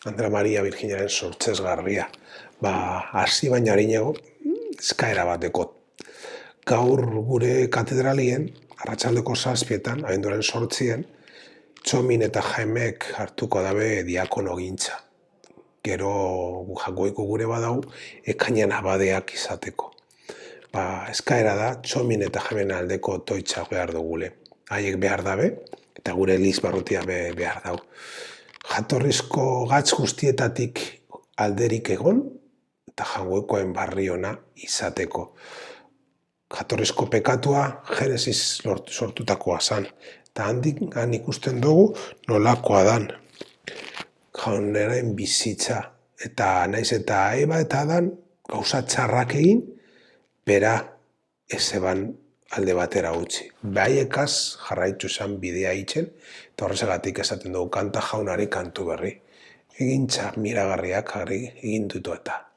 Andra Maria Virginaren sortzezgarria. Hasi baina harinego, eskaera bateko. Gaur gure katedralien, arratsaldeko 7:00, abenduaren 8, Txomin eta Jaimek hartuko dabe diakono gintza. Gero jagoiko gure badau, ekainean abadeak izateko. Eskaera da, Txomin eta Jaimen aldeko toitzak behar dugule. Haiek behar dabe, eta gure Eliz barrutia behar dau. Jatorrizko gatz guztietatik alderik egon, eta jangoikoen barri ona izateko. Jatorrizko pekatua Genesis sortutakoa zan, eta handik ikusten dugu nolakoa dan. Jaunaren bizitza, eta naiz eta Eba eta Adan gauza txarrak egin, bera ez eban alde batera utzi. Behaiekaz jarraitu zen bidea itzen, eta horrezagatik esaten dugu kanta jaunari kantu berri. Egintza miragarriak egin dutu eta.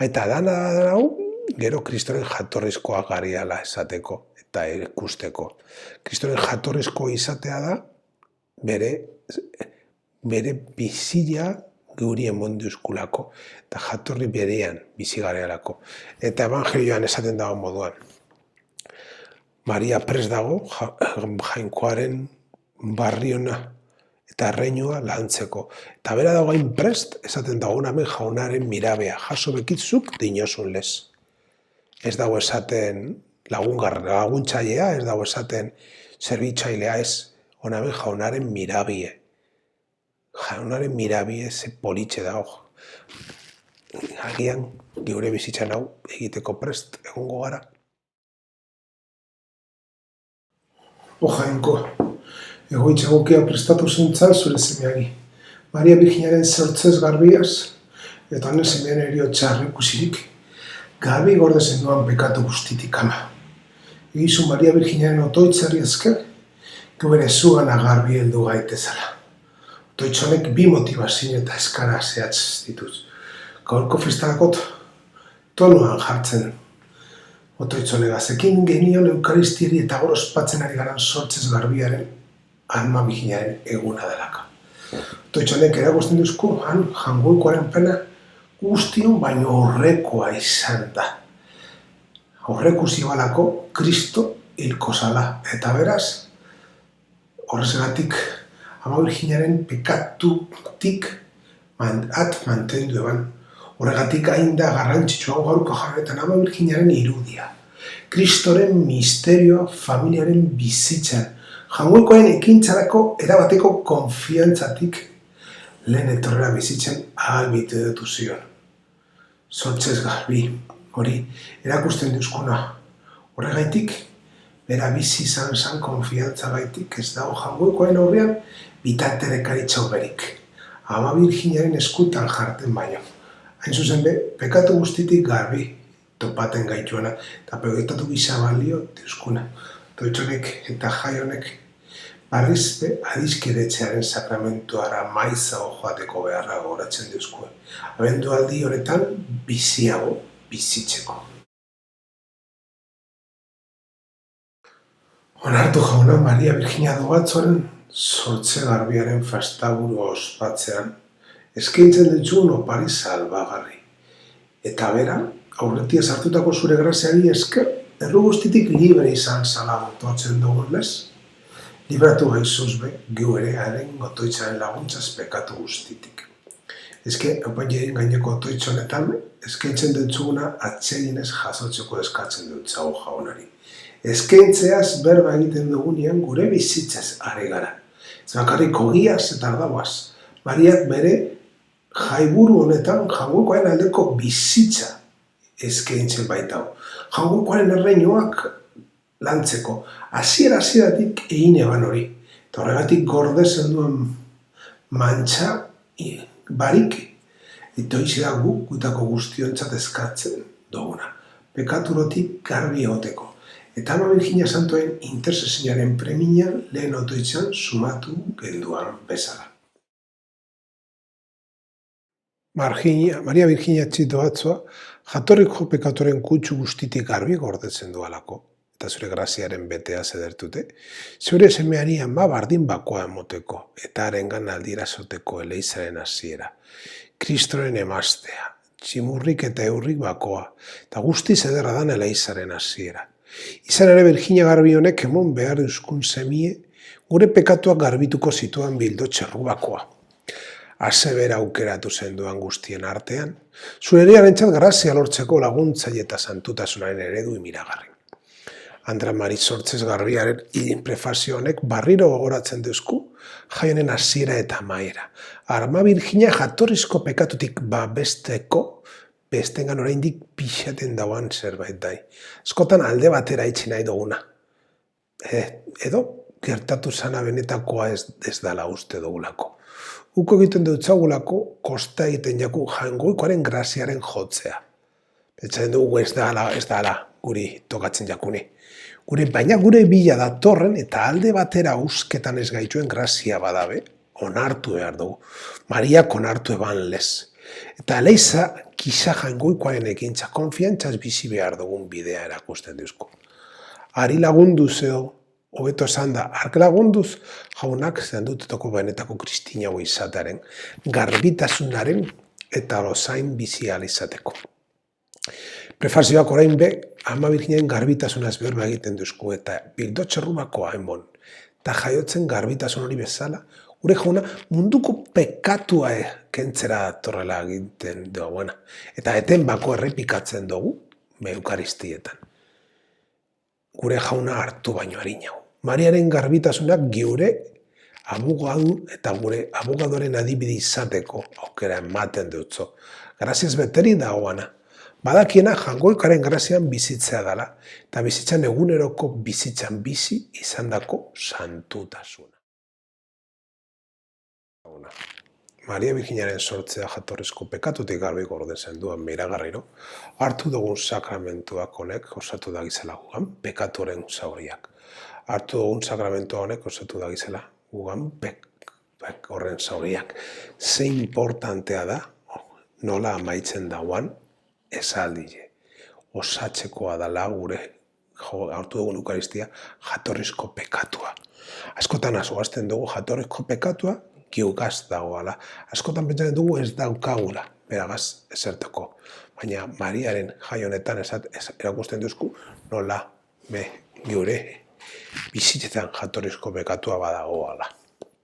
Eta dana hau, gero Kristoren jatorrizkoa gariala esateko eta ikusteko. Kristoren jatorrizko izatea da, bere bizia geuri emondiuzkulako, eta jatorri berean bizi garealako. Eta evangelioan esaten dago moduan. Maria prest dago, jainkoaren barriona eta erreinua lantzeko. Eta bera dago hain prest, esaten dago namen jaunaren mirabea, jaso bekitzuk dinosun lez. Ez dago esaten laguntzailea, ez dago esaten zerbitzailea ez, onamen jaunaren mirabie. Jaunaren mirabie ze politxe dago. Agian, geure bizitzan hau egiteko prest egongo gara. Jainko, egoitza egokia prestatu zentzan zure semeari. Maria Virginaren sortzez garbiaz, eta honen semean erio txarri ikusirik, garbi gorde zenduan pekatu guztitik ama. Egizu Maria Virginaren otoitzari ezker, gubere zugana garbi heldu gaitezala. Otoitzonek 2 motivazio eta eskara zehatz dituz. Gaurko festakot tonuan jartzen. Otoitzonegaz, ekin genion eukaristieri eta goro ospatzen ari garan sortzez garbiaren alma Virginaren eguna delaka. Otoitzonek erakusten duzku, jangoikoaren pena guztion baino horrekoa izan da. Horreku zibalako Kristo hilko zala. Eta beraz, horrezegatik Ama Virginaren pekatutik mantendu eban. Horregatik hain da garrantzitsua gaurko jarretan Ama Virginaren irudia. Kristoren misterioa familiaren bizitzan. Jangoikoen ekintzarako erabateko konfiantzatik lehen etorrera bizitzen ahalbitu dutu zion. Sortzez garbi, hori erakusten duzkuna. Horregaitik, bera bizi izan konfiantza gaitik ez dago jangoikoen aurrean bitarterekaritza berik. Ama Virginaren eskutan jarten baino. Hain zuzen pekatu guztitik garbi topaten gaituena, eta proiektatu gisa balio duzkuna. Toitzonek eta jaionek barriz adizkiretzearen sakramentuara maizago joateko beharra goratzen duzkuen. Abendualdi honetan biziago bizitzeko. Onartu jauna Maria Virginia Dogatzoren sortze garbiaren fastaburu ospatzean eskaintzen ditzugun opari salbagarri. Eta bera, aurretia sartutako zure graziari esker, erru guztitik libre izan zala gototzen dugun lez, libratu gaizuz gu ere haren gotoitzaren laguntzaz pekatu guztitik. Ezke, epaileren gaineko otoitzonetan, eskaintzen ditzuguna atseginez jasotzeko eskatzen dut zago jaunari. Eskaintzeaz berba egiten dugunean gure bizitzaz are gara. Ez bakarrik ogiaz eta ardauaz. Mariak bere jaiburu honetan jangoikoaren aldeko bizitza eskaintzen baitau. Jangoikoaren erreinuak lantzeko. Hasieratik egin eban hori. Eta horregatik gorde zenduan mantxa barik eta hoize da gutako guztiontzat eskatzen duguna. Pekaturotik garbi egoteko. Eta Ama Virginia Santoen intersesinaren premia lehen otoitzan sumatu genduan bezala. Maria Virginia Dogatzoa jatorriko pekatoren kutsu guztitik garbi gordetzen dualako. Eta eta zure graziaren betea zedertute, zure semeari ama bardin bakoa emoteko, eta harengan aldirazoteko eleizaren hasiera. Kristoren emaztea, tximurrik eta eurrik bakoa, eta guztiz ederra dan eleizaren hasiera. Izan ere Virginia Garbi honek emon behar euskun semie, gure pekatuak garbituko zituan bildo txerru bakoa. Azebera aukeratu zenduan guztien artean, zure eriarentzat grazia lortzeko laguntzaile eta santutasunaren eredu imiragarri. Andra Mari Sortzez Garbiaren prefazio honek barriro gogoratzen duzku, jaionen hasiera eta amaiera. Arma Virginia jatorrizko pekatutik besteko, bestengan oraindik pixaten dauan zerbait dai. Askotan alde batera itxi nahi duguna. Edo gertatu zana benetakoa ez dala uste dugulako. Uko egiten dutzagulako, kosta egiten jaku jaingoikoaren graziaren jotzea. Betxaren dugu ez dala guri tokatzen jakuni. Baina gure bila datorren eta alde batera usketan ez gaituen grazia badabe, onartu behar dugu. Mariak onartu eban lez. Eta leiza, kisa jaingoikoaren ekintza konfiantzaz bizi behar dugun bidea erakusten duzko. Ari lagunduz edo, hobeto esan da, ark lagunduz, jaunak zendutetako benetako kristinago izatearen, garbitasunaren eta lozain bizi izateko. Prefazioak orain be, Ama Virginiaren garbitasunaz berba egiten duzku eta bildo txerrumakoa enbon. Eta jaiotzen garbitasun hori bezala, gure jauna munduko pekatua kentzera datorrela egiten dugu. Eta eten bako errepikatzen dugu, eukaristietan. Gure jauna hartu baino harinago. Mariaren garbitasunak geure abogadu eta gure abogadoren adibide izateko aukera ematen dutzo. Graziaz beteri dagoana. Badakiena jangoikaren grazian bizitzea dela, eta bizitzan eguneroko bizitzan bizi izandako santutasuna. Maria Virginiaren sortzea jatorrizko pekatutik garbi gorde zenduan miragarriro, hartu dugun sakramentuak honek osatu da gizela gugan pekaturen zauriak. Hartu dugun sakramentua honek osatu da gizela gugan horren zauriak. Ze importantea da, nola amaitzen dauan, esaldile. Osatzekoa dala gure hartu dugun eukaristia jatorrizko pekatua. Askotan azoazten dugu jatorrizko pekatua giugaz dagoala. Askotan pentsatzen dugu ez daukagula, beragaz ezertako. Baina Mariaren jaionetan erakusten duzku nola gure bizitzetan jatorrizko pekatua badagoala.